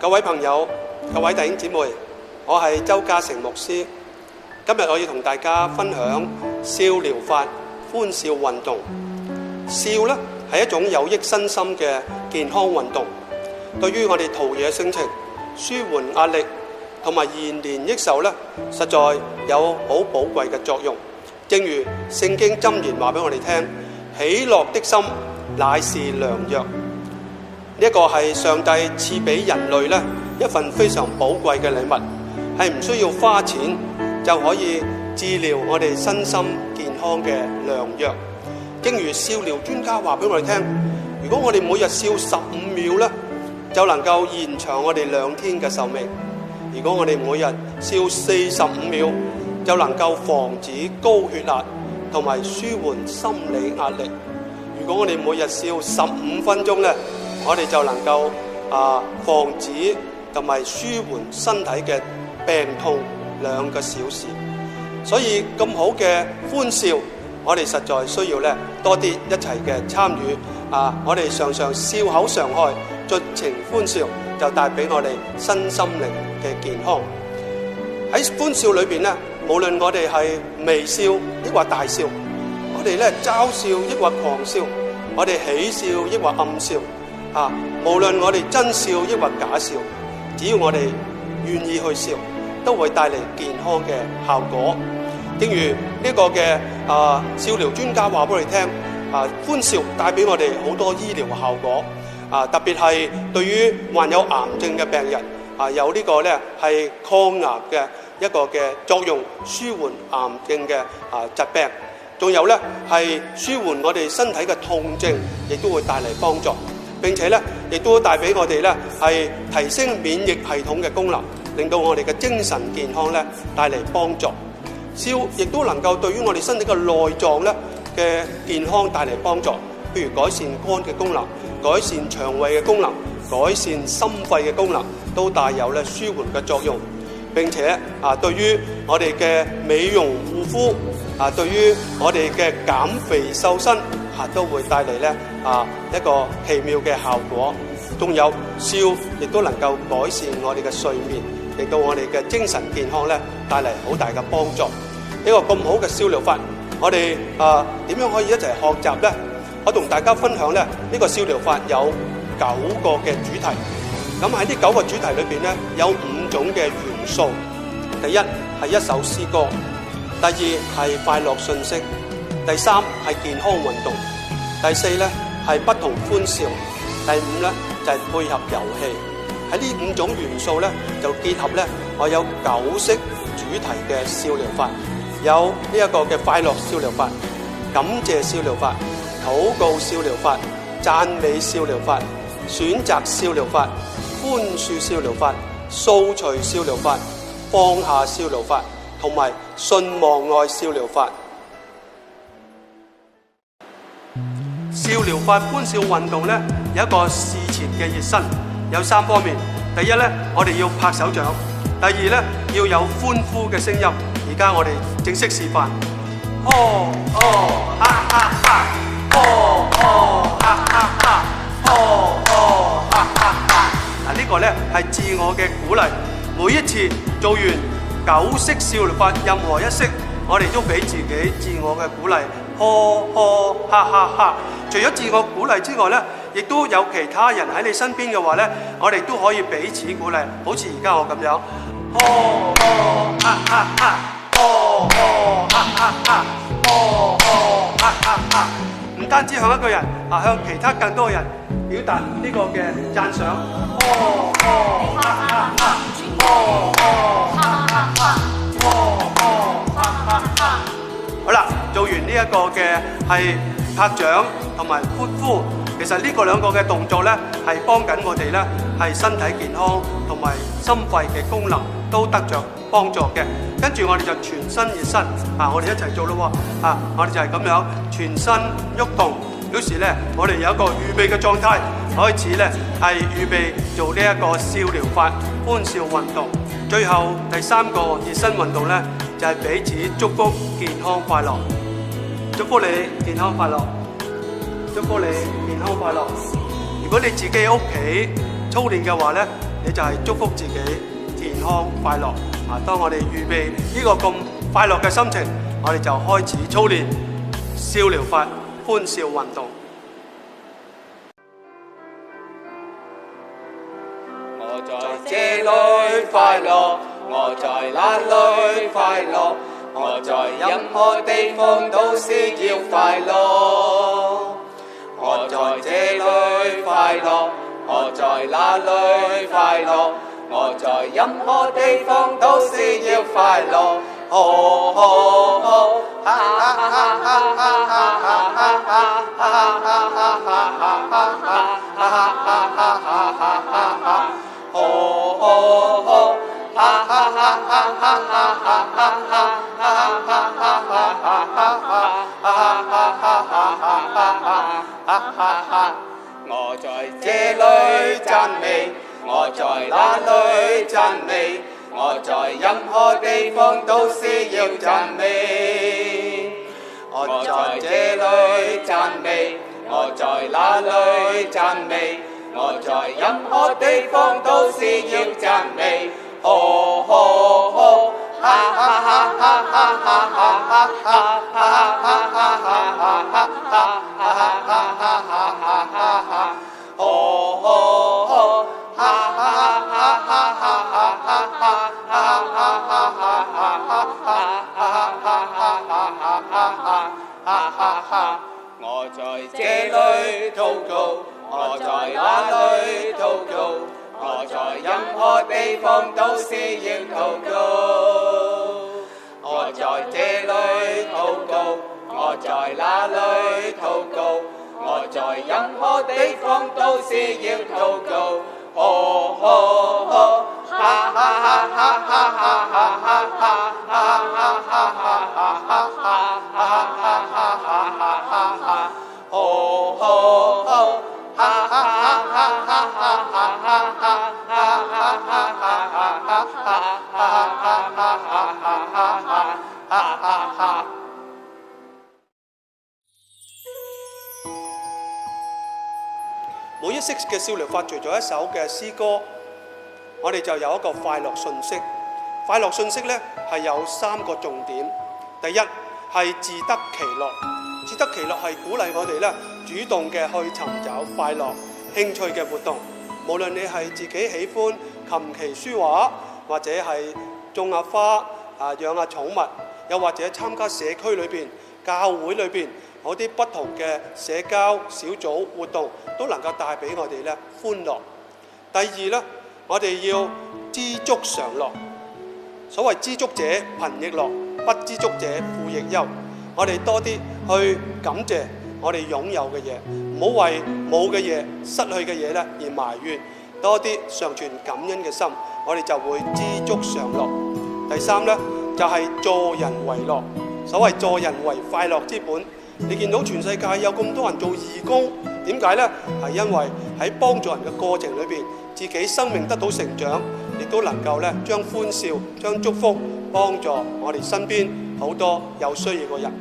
各位朋友、各位弟兄姊妹，我係周家成牧師。今日我要同大家分享笑療法歡笑運動。笑呢係一種有益身心嘅健康運動，對於我哋陶冶性情、舒緩壓力同埋延年益壽呢，實在有好寶貴嘅作用。正如聖經箴言話俾我哋聽，喜樂的心乃是良藥。呢一個係上帝賜俾人類呢一份非常寶貴嘅禮物，係唔需要花錢就可以治療我哋身心健康嘅良藥。正如笑療專家話俾我哋聽，如果我哋每日笑15秒呢，就能夠延長我哋2天嘅壽命；如果我哋每日笑45秒，就能夠防止高血壓同埋舒緩心理壓力；如果我哋每日笑15分鐘呢，我哋就能夠防止同埋舒緩身體嘅病痛2個小時。所以咁好嘅歡笑，我哋實在需要咧多啲一齊嘅參與。我哋常常笑口常開，盡情歡笑，就帶俾我哋身心靈嘅健康。喺歡笑裏邊咧，無論我哋係微笑抑或大笑，我哋咧嘲笑抑或狂笑，我哋喜笑抑或暗笑，無論我哋真笑抑或假笑，只要我哋願意去笑，都會帶嚟健康嘅效果。正如呢個嘅笑療專家話俾我哋聽，歡笑帶俾我哋好多醫療效果，特別係對於患有癌症嘅病人，有呢個咧係抗癌嘅一個嘅作用，舒緩癌症嘅疾病，仲有咧係舒緩我哋身體嘅痛症，亦都會帶嚟幫助。並且咧亦都帶俾我哋咧係提升免疫系統嘅功能，令到我哋嘅精神健康咧帶嚟幫助。笑亦都能夠對於我哋身體嘅內臟咧嘅健康帶嚟幫助，譬如改善肝嘅功能、改善腸胃嘅功能、改善心肺嘅功能，都帶有咧舒緩嘅作用。並且對於我哋嘅美容護膚，對於我哋嘅減肥瘦身，都會帶嚟咧一個奇妙嘅效果。仲有笑亦都能夠改善我哋嘅睡眠，令到我哋嘅精神健康咧帶嚟好大嘅幫助。呢個咁好嘅笑療法，我哋點樣可以一齊學習呢？我同大家分享咧，呢個笑療法有9個嘅主題。咁喺呢9個主題裏邊咧，有5種嘅元素。第一係一首詩歌，第二係快樂訊息，第3係健康運動，第4咧係不同歡笑，第5咧就係配合遊戲。喺呢5種元素咧，就結合咧我有9式主題嘅笑療法，有呢一個嘅快樂笑療法、感謝笑療法、禱告笑療法、讚美笑療法、選擇笑療法、寬恕笑療法、掃除笑療法、放下笑療法，同埋信望愛笑療法。笑療法歡笑運動咧，有一個事前嘅熱身，有3方面。第一咧，我哋要拍手掌；第二咧，要有歡呼嘅聲音。而家我哋正式示範。哦哦哈哈哈！哦哦哈哈哈！哦哦哈哈哈！呢個咧係自我嘅鼓勵。每一次做完9式笑療法，任何一式，我哋都俾自己自我嘅鼓勵。呵呵哈哈哈！除咗自我鼓勵之外咧，亦都有其他人喺你身邊嘅話咧，我哋都可以彼此鼓勵，好似而家我咁樣。呵呵哈哈哈！呵呵哈哈哈！呵呵哈哈哈！唔單止向一個人，向其他更多嘅人表達呢個嘅讚賞。呵呵哈哈哈！呵呵哈哈哈！呵呵哈哈哈！好啦，做完呢一個嘅係拍掌同埋歡呼，其實呢個2個嘅動作咧，係幫緊我哋咧係身體健康同埋心肺嘅功能都得着幫助嘅。跟住我哋就全身熱身，我哋一齊做咯喎，我哋就係咁樣全身喐動，表示咧我哋有一個預備嘅狀態，開始咧係預備做呢一個笑療法歡笑運動。最後第3個熱身運動咧，就係彼此祝福健康快樂。祝福你健康快樂，祝福你健康快樂。如果你自己喺屋企操練嘅話咧，你就係祝福自己健康快樂。當我哋預備呢個咁快樂嘅心情，我哋就開始操練笑療法歡笑運動。我在這裏快樂，我在那裏快樂，我在任何地方都是要快樂。我在這裏快樂，我在那裏快樂，我在任何地方都是要快樂。我在這裏讚美，我在那裏讚美，我在任何地方都是要讚美。我在這裏讚美，我在那裏讚美，我在任何地方都是要讚美。我在這裏禱告，我在那裏禱告，我在任何地方都是要禱告。我在這裏禱告，我在那裏禱告，我在任何地方都是要禱告。每一式嘅笑療法，除咗一首嘅詩歌，我哋就有一個快樂訊息。快樂訊息呢係有3個重點。第一係自得其樂，自得其樂係鼓勵我哋呢主動嘅去尋找快樂、興趣嘅活動。無論你係自己喜歡琴棋書畫，或者係種下花、養下寵物，又或者參加社區裏邊、教會裏邊嗰啲不同嘅社交小組活動，都能夠帶俾我哋咧歡樂。第二咧，我哋要知足常樂。所謂知足者貧亦樂，不知足者富亦憂。我哋多啲去感謝我哋擁有嘅嘢，唔好為冇嘅嘢、失去嘅嘢咧而埋怨，多啲常存感恩嘅心，我哋就會知足常樂。第三咧就係助人為樂。所謂助人為快樂之本。你見到全世界有咁多人做義工，點解呢？係因為喺幫助人嘅過程裏邊，自己生命得到成長，亦都能夠咧將歡笑、將祝福幫助我哋身邊好多有需要嘅人。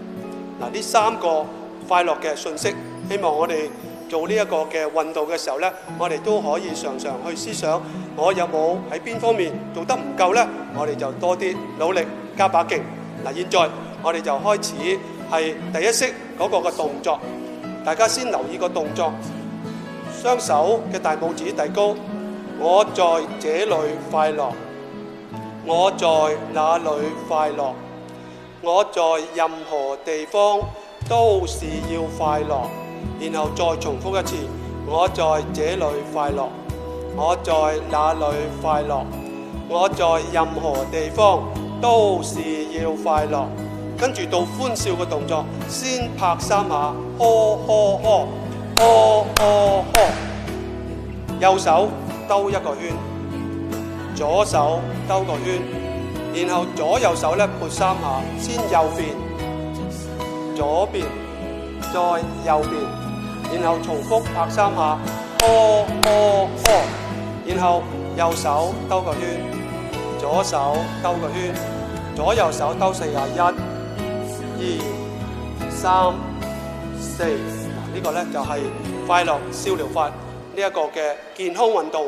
嗱，呢3個快樂嘅信息，希望我哋做呢一個嘅運動嘅時候呢，我哋都可以常常去思想，我有冇喺邊方面做得唔夠呢？我哋就多啲努力，加把勁。嗱，現在我哋就開始係第一式嗰個嘅動作，大家先留意個動作，雙手嘅大拇指遞高，我在這裏快樂，我在那裏快樂，我在任何地方都是要快樂，然後再重複一次，我在這裏快樂，我在那裏快樂，我在任何地方都是要快樂。跟住到歡笑嘅動作，先拍3下，呵呵呵，呵呵呵。右手兜一個圈，左手兜個圈，然後左右手咧撥3下，先右邊，左邊，再右邊，然後重複拍3下，呵呵呵。然後右手兜個圈，左手兜個圈，左右手兜4下，1、2、3、4，呢個咧就係快樂笑療法呢一個嘅健康運動，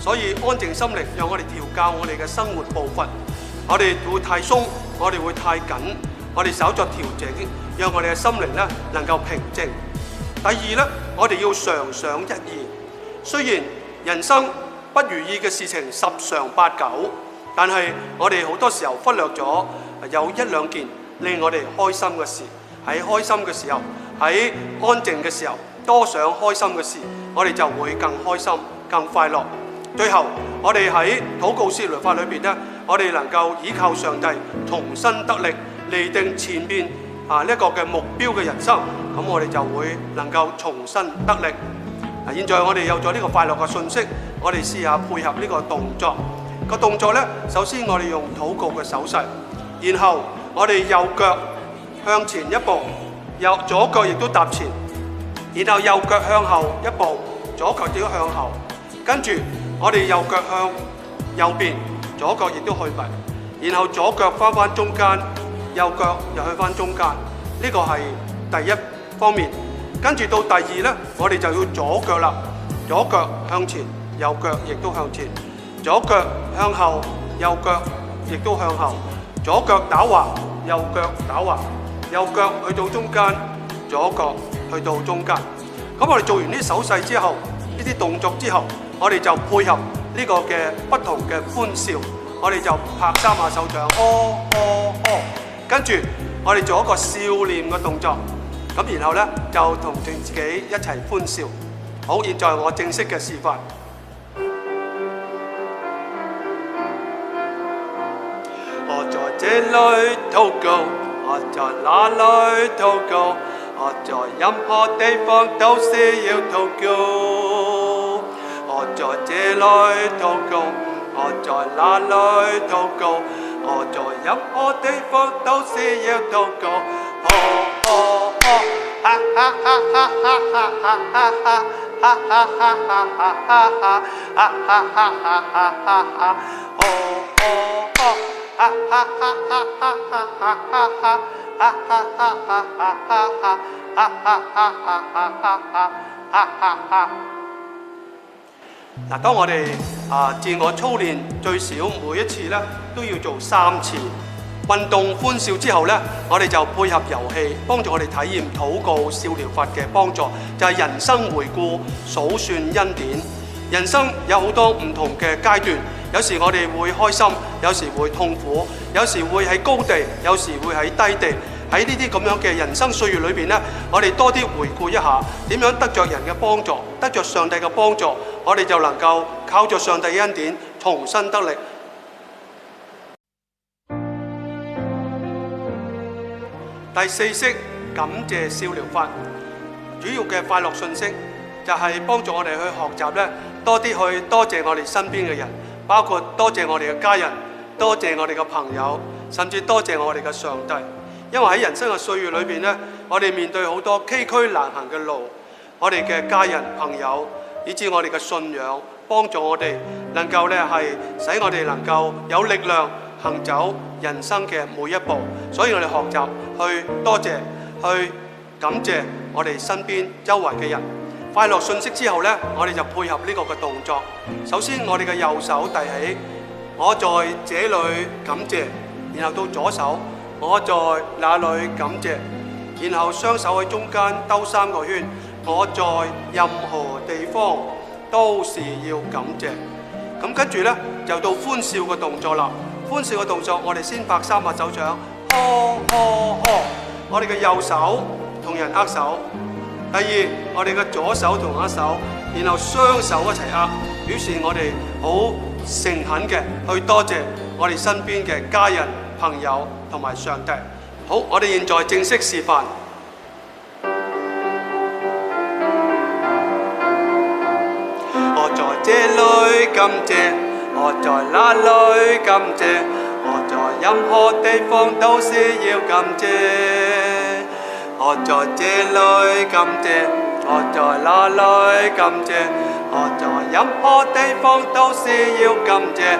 所以安靜心靈讓我哋調教我哋嘅生活步伐。我哋會太鬆，我哋會太緊，我哋稍作調整，讓我哋嘅心靈咧能夠平靜。第二咧，我哋要常想一意。雖然人生不如意嘅事情十常八九，但係我哋好多時候忽略咗有一兩件令我哋開心嘅事。喺開心嘅時候，喺安靜嘅時候，多想開心嘅事，我哋就會更開心、更快樂。最後，我哋喺禱告協律法裏邊咧，我哋能夠依靠上帝，重新得力，釐定前邊呢一個嘅目標嘅人生，咁我哋就會能夠重新得力。現在我哋有咗呢個快樂嘅信息，我哋試下配合呢個動作。個動作咧，首先我哋用禱告嘅手勢，然後我哋右腳向前一步，左腳亦都踏前，然後右腳向後一步，左腳亦都向後，跟住我哋右腳向右邊，左腳亦都去埋，然後左腳翻中間，右腳又去翻中間。呢個係第一方面。跟住到第二呢，我哋就要左腳啦，左腳向前，右腳亦都向前，左腳向後，右腳亦都向後，左腳打橫，右腳打橫，右腳去到中間，左腳去到中間。咁我哋做完呢啲手勢之後，呢啲動作之後，我哋就配合呢個嘅不同嘅歡笑，我哋就拍3下手掌，跟住我哋做一個笑臉嘅動作。咁然後咧就同自己一齊歡笑。好，現在我正式嘅示範。我在這裏禱告，我在那裏禱告，我在任何地方都是要禱告。我在這裏禱告，我在那裏禱告，我在任何地方都是要禱告。嗱，當我哋自我操練最少每一次咧都要做3次。運動歡笑之後呢，我哋就配合遊戲，幫助我哋體驗禱告笑療法嘅幫助，就係人生回顧、數算恩典。人生有好多唔同嘅階段，有時我哋會開心，有時會痛苦，有時會喺高地，有時會喺低地。喺呢啲咁樣嘅人生歲月裏邊呢，我哋多啲回顧一下點樣得着人嘅幫助，得着上帝嘅幫助，我哋就能夠靠着上帝嘅恩典重新得力。第4式感謝笑療法，主要嘅快樂信息就係幫助我哋去學習咧，多啲去多謝我哋身邊嘅人，包括多謝我哋嘅家人，多謝我哋嘅朋友，甚至多謝我哋嘅上帝。因為喺人生嘅歲月裏邊咧，我哋面對好多崎嶇難行嘅路，我哋嘅家人、朋友，以至我哋嘅信仰，幫助我哋能夠咧係使我哋能夠有力量行走人生嘅每一步。所以我哋學習去多謝、去感謝我哋身邊周圍嘅人。快樂信息之後呢，我哋就配合呢個嘅動作。首先我哋嘅右手遞起，我在這裏感謝，然後到左手，我在那裏感謝，然後雙手喺中間兜3個圈，我在任何地方都是要感謝。咁跟住呢，就到歡笑嘅動作啦。歡笑嘅動作，我哋先拍3下手掌，我哋嘅右手同人握手。第二，我哋嘅左手同握手，然後雙手一齊握，表示我哋好誠懇嘅去多謝我哋身邊嘅家人、朋友同埋上帝。好，我哋現在正式示範。我在這裏感謝，我在那裏感謝，我在任何地方都是要感謝。我在這裏感謝，我在那裏感謝，我在任何地方都是要感謝。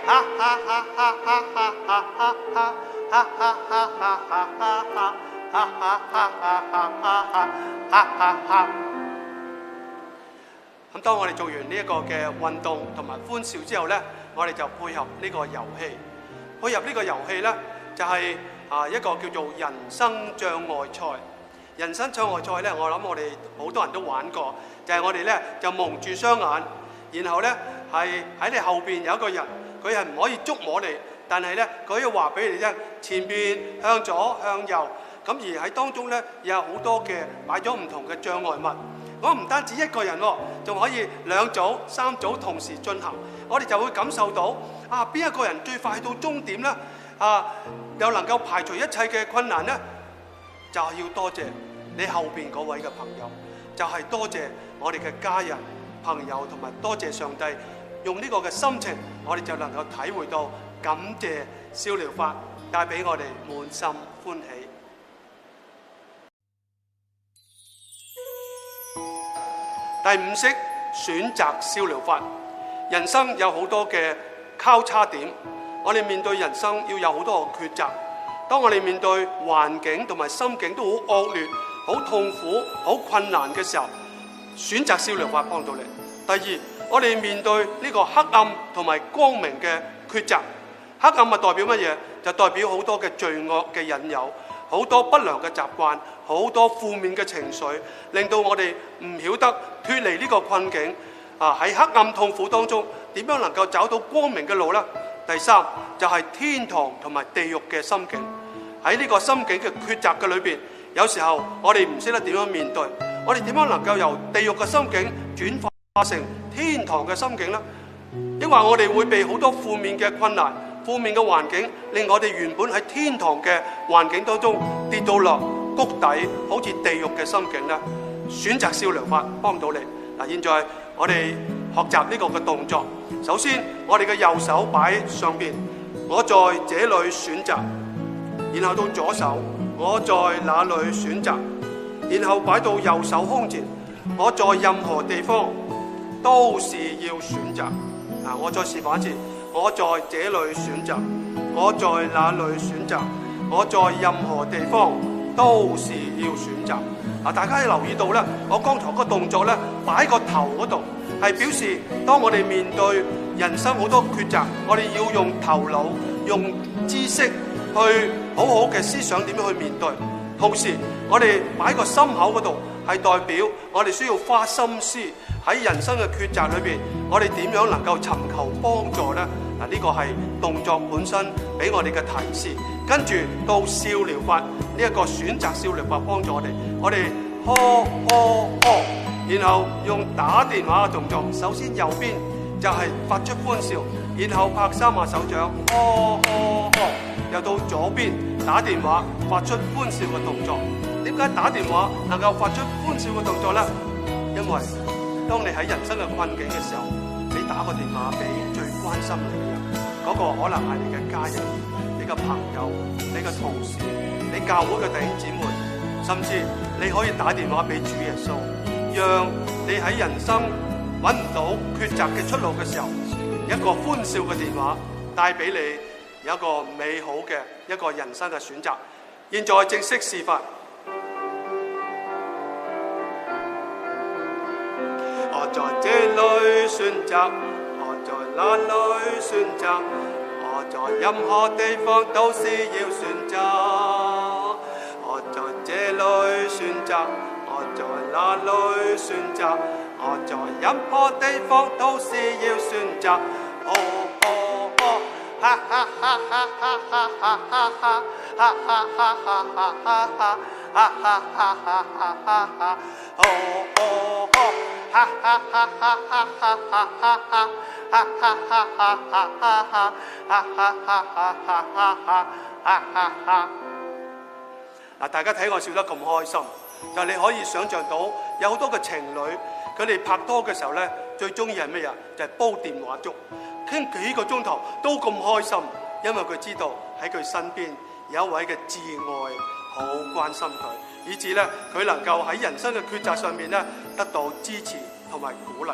咁當我哋做完呢一個嘅運動同埋歡笑之後呢，我哋就配合呢個遊戲。配合呢個遊戲呢，就係一個叫做人生障礙賽。人生障礙賽呢，我諗我哋好多人都玩過，就係我哋呢就蒙住雙眼，然後呢係喺你後邊有一個人，佢係唔可以觸摸你，但係呢佢要話俾你聽，前邊向左向右，咁而喺當中呢有好多嘅擺咗唔同嘅障礙物。我唔單止一個人喎，仲可以2組、3組同時進行，我哋就會感受到邊一個人最快到終點呢？又能夠排除一切嘅困難呢？就係要多謝你後邊嗰位嘅朋友，就係多謝我哋嘅家人、朋友，同埋多謝上帝，用呢個嘅心情，我哋就能夠體會到感謝笑療法帶俾我哋滿心歡喜。第5式選擇笑療法。人生有好多嘅交叉點，我哋面對人生要有好多個抉擇。當我哋面對環境同埋心境都好惡劣、好痛苦、好困難嘅時候，選擇笑療法幫到你。第2，我哋面對呢個黑暗同埋光明嘅抉擇。黑暗係代表乜嘢？就代表好多嘅罪惡嘅引誘，好多不良嘅習慣，好多負面嘅情緒，令到我哋唔曉得脫離呢個困境。喺黑暗痛苦當中，點樣能夠找到光明嘅路呢？第3就係天堂同埋地獄嘅心境。喺呢個心境嘅抉擇嘅裏邊，有時候我哋唔識得點樣面對，我哋點樣能夠由地獄嘅心境轉化成天堂嘅心境呢？因為我哋會被好多負面嘅困難、負面嘅環境，令我哋原本喺天堂嘅環境當中跌到落谷底，好似地獄嘅心境呢。選擇笑療法幫到你。嗱，現在我哋學習呢個嘅動作。首先，我哋嘅右手擺上邊，我在這裏選擇；然後到左手，我在那裏選擇；然後擺到右手胸前，我在任何地方都是要選擇。我再示範一次，我在這裏選擇，我在那裏選擇，我在任何地方都是要選擇。大家留意到咧，我剛才個動作咧，擺個頭嗰度，係表示當我哋面對人生好多抉擇，我哋要用頭腦、用知識去好好嘅思想點樣去面對。同時，我哋擺個心口嗰度，係代表我哋需要花心思喺人生嘅抉擇裏邊，我哋點樣能夠尋求幫助呢？嗱，呢個係動作本身俾我哋嘅提示。跟住到笑療法呢一個選擇笑療法幫助我哋呵呵呵，然後用打電話嘅動作，首先右邊就係發出歡笑，然後拍3下手掌，呵呵呵，又到左邊打電話發出歡笑嘅動作。點解打電話能夠發出歡笑嘅動作呢？因為當你喺人生嘅困境嘅時候，你打個電話俾最關心你嘅人，嗰個可能係你嘅家人、你嘅朋友、你嘅同事、你教會嘅弟兄姊妹，甚至你可以打電話俾主耶穌，讓你喺人生揾唔到抉擇嘅出路嘅時候，一個歡笑嘅電話帶俾你有一個美好嘅一個人生嘅選擇。現在正式示範。我在這裏選擇，我在那裏選擇，我在任何地方都是要選擇。我在這裏選擇，我在那裏選擇，我在任何地方都是要選擇。哦哦哦，哈哈哈哈哈哈哈哈哈，哈哈哈哈哈哈哈，哈哈哈哈哈哈哈，哦哦哦。哈哈哈哈哈哈哈哈哈，哈哈哈哈哈哈哈，哈哈哈哈哈哈哈哈哈。嗱，大家睇我笑得咁開心，就你可以想像到有好多嘅情侶，佢哋拍拖嘅時候咧，最中意係咩啊？就係煲電話粥，傾幾個鐘頭都咁開心，因為佢知道喺佢身邊有一位嘅摯愛，好關心佢。以致咧，佢能夠喺人生嘅抉擇上面咧得到支持同埋鼓勵。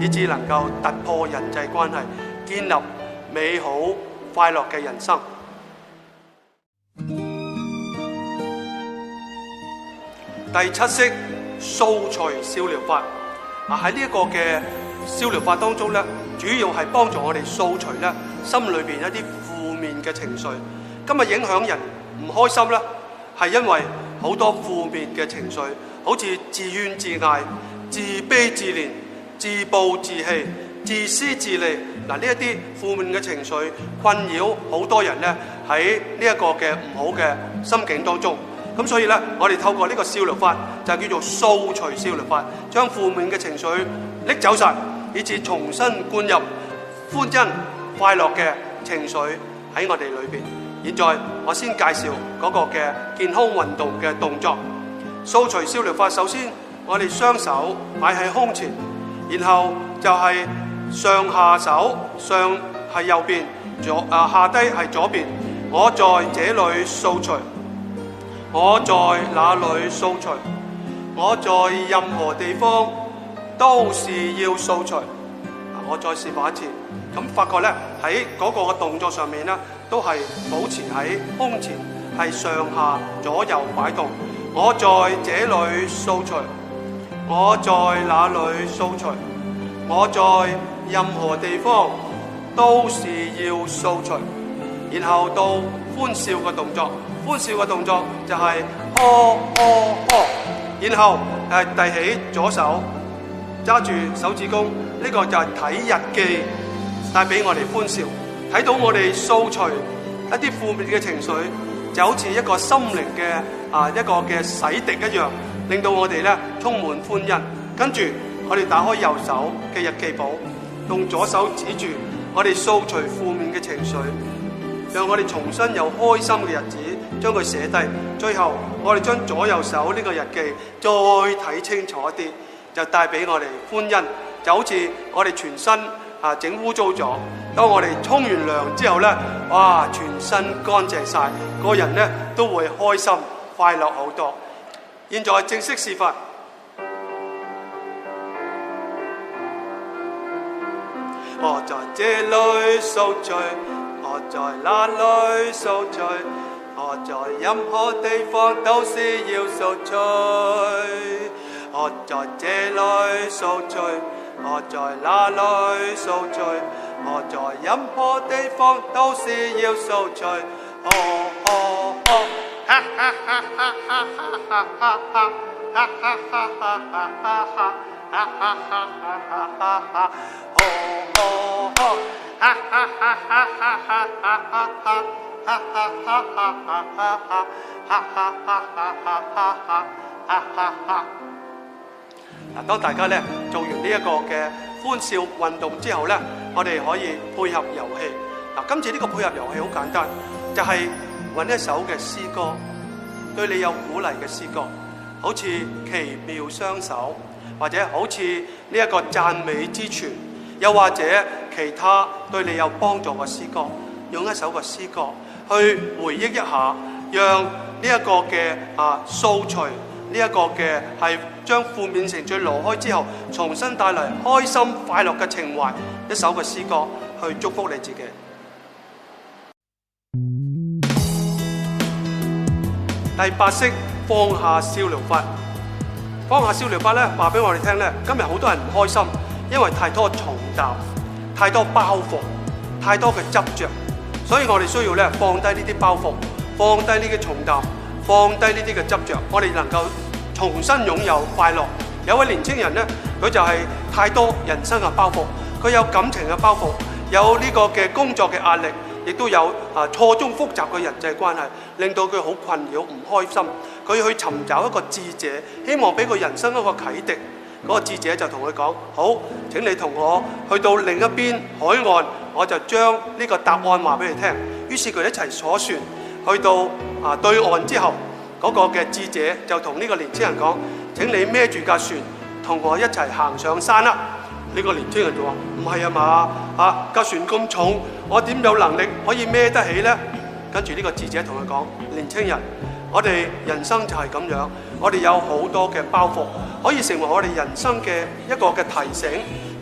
以致能夠突破人際關係，建立美好快樂嘅人生。第七式掃除笑療法。喺呢一個嘅笑療法當中咧，主要係幫助我哋掃除咧心裏邊一啲負面嘅情緒。今日影響人唔開心咧，係因為好多負面嘅情緒，好似自怨自艾、自卑自憐、自暴自棄、自私自利。嗱，呢一啲負面嘅情緒困擾好多人咧喺呢一個嘅唔好嘅心境當中。咁所以咧，我哋透過呢個笑療法就叫做掃除笑療法，將負面嘅情緒拎走晒，以至重新灌入歡欣快樂嘅情緒喺我哋裏邊。現在我先介紹嗰個嘅健康運動嘅動作。掃除笑療法，首先我哋雙手擺喺胸前，然後就係上下手，上係右邊，下低係左邊。我在這裏掃除，我在那裏掃除，我在任何地方都是要掃除。我再示範一次，咁發覺咧喺嗰個嘅動作上面咧，都係保持喺胸前，係上下左右擺動。我在這裏掃除，我在那裏掃除，我在任何地方都是要掃除。然後到歡笑嘅動作。歡笑嘅動作就係呵呵呵，然後遞起左手，揸住手指公，呢個就係睇日記帶俾我哋歡笑。睇到我哋掃除一啲負面嘅情緒，就好似一個心靈嘅一個嘅洗滌一樣，令到我哋咧充滿歡欣。跟住我哋打開右手嘅日記簿，用左手指住我哋掃除負面嘅情緒，讓我哋重新有開心嘅日子，將佢寫低。最後我哋將左右手呢個日記再睇清楚一啲，就帶俾我哋歡欣。就好似我哋全身整污糟咗，當我哋沖完涼之後咧，哇，全身乾淨晒，個人咧都會開心快樂好多。現在正式示範。我在這裏掃除，我在那裏掃除，我在任何地方都是要掃除。我在這裏掃除，我在那裏掃除，我在任何地方都是要掃除。哦哦哦，哈哈哈哈哈哈哈哈哈哈哈哈哈哈哈。哈哈哈哈哈哈！哦哦哦！哈哈哈哈哈哈哈哈！哈哈哈哈哈哈哈！哈哈哈哈哈哈！哈哈哈！嗱，當大家咧做完呢一個嘅歡笑運動之後咧，我哋可以配合遊戲。嗱，今次呢個配合遊戲好簡單，就係揾一首嘅詩歌，對你有鼓勵嘅詩歌，好似奇妙雙手。或者好似呢一個讚美之泉，又或者其他對你有幫助嘅詩歌，用一首嘅詩歌去回憶一下，讓呢一個嘅掃除呢一個嘅係將負面情緒挪開之後，重新帶嚟開心快樂嘅情懷，一首嘅詩歌去祝福你自己。第八式放下笑療法。放下笑療法咧，話俾我哋聽咧，今日好多人唔開心，因為太多重擔、太多包袱、太多嘅執着，所以我哋需要咧放低呢啲包袱，放低呢啲重擔，放低呢啲嘅執着，我哋能夠重新擁有快樂。有位年青人咧，佢就係太多人生嘅包袱，佢有感情嘅包袱，有呢個嘅工作嘅壓力，亦都有錯綜複雜嘅人際關係，令到佢好困擾、唔開心。佢去尋找一個智者，希望俾佢人生一個啟迪。嗰個智者就同佢講：好，請你同我去到另一邊海岸，我就將呢個答案話俾你聽。於是佢哋一齊坐船去到對岸之後，嗰個嘅智者就同呢個年輕人講：請你孭住架船，同我一齊行上山啦。呢個年輕人就話：唔係啊嘛，架船咁重，我點有能力可以孭得起呢？跟住呢個智者同佢講：年輕人，我哋人生就係咁樣，我哋有好多嘅包袱，可以成為我哋人生嘅一個嘅提醒，